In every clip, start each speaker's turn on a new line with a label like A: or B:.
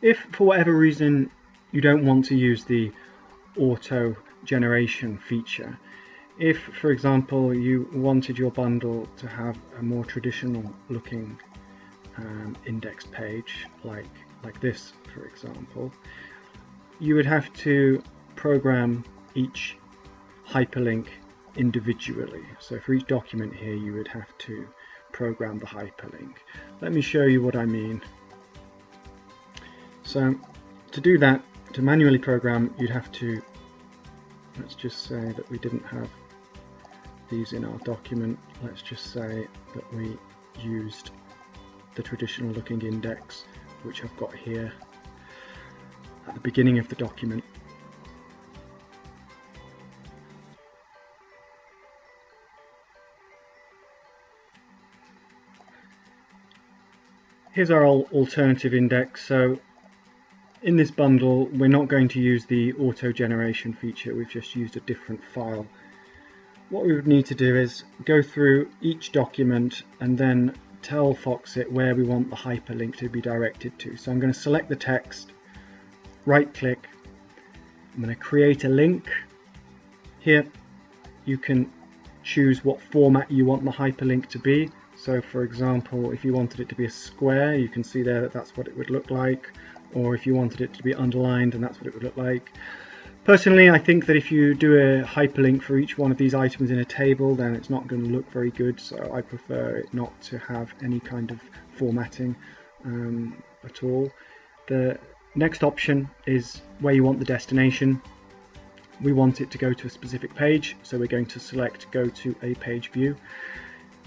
A: If for whatever reason you don't want to use the auto generation feature, if for example you wanted your bundle to have a more traditional looking index page like this for example, you would have to program each hyperlink individually. So for each document here you would have to program the hyperlink. Let me show you what I mean. So to do that, to manually program, you'd have to, let's just say that we didn't have these in our document. Let's just say that we used the traditional looking index, which I've got here at the beginning of the document. Here's our alternative index. So in this bundle, we're not going to use the auto generation feature, we've just used a different file. What we would need to do is go through each document and then tell Foxit where we want the hyperlink to be directed to. So I'm going to select the text, right click, I'm going to create a link. Here you can choose what format you want the hyperlink to be. So for example, if you wanted it to be a square, you can see there that that's what it would look like, or if you wanted it to be underlined, and that's what it would look like. Personally, I think that if you do a hyperlink for each one of these items in a table, then it's not going to look very good, so I prefer it not to have any kind of formatting at all. The next option is where you want the destination. We want it to go to a specific page, so we're going to select go to a page view.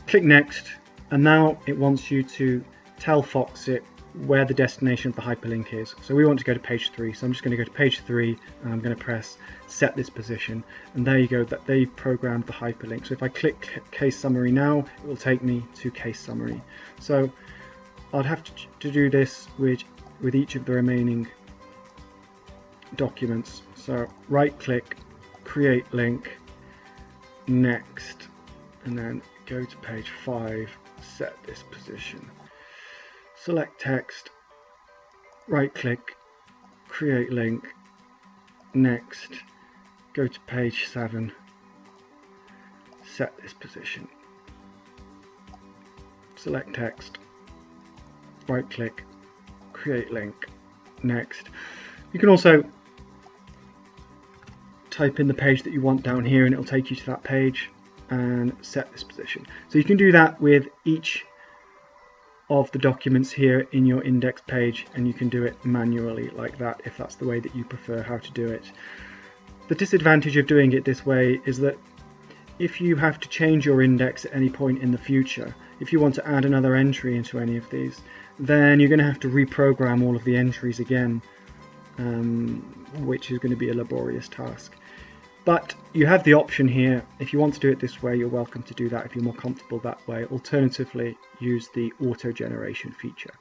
A: Click next, and now it wants you to tell Foxit where the destination of the hyperlink is. So we want to go to page 3, so I'm just going to go to page 3 and I'm going to press set this position, and there you go, that they programmed the hyperlink. So if I click case summary now, it will take me to case summary. So I'd have to do this with each of the remaining documents. So right click, create link, next, and then go to page 5, set this position. Select text, right click, create link, next, go to page 7, set this position. Select text, right click, create link, next. You can also type in the page that you want down here and it'll take you to that page, and set this position. So you can do that with each of the documents here in your index page, and you can do it manually like that if that's the way that you prefer how to do it. The disadvantage of doing it this way is that if you have to change your index at any point in the future, if you want to add another entry into any of these, then you're going to have to reprogram all of the entries again, which is going to be a laborious task. But you have the option here. If you want to do it this way, you're welcome to do that if you're more comfortable that way. Alternatively, use the auto generation feature.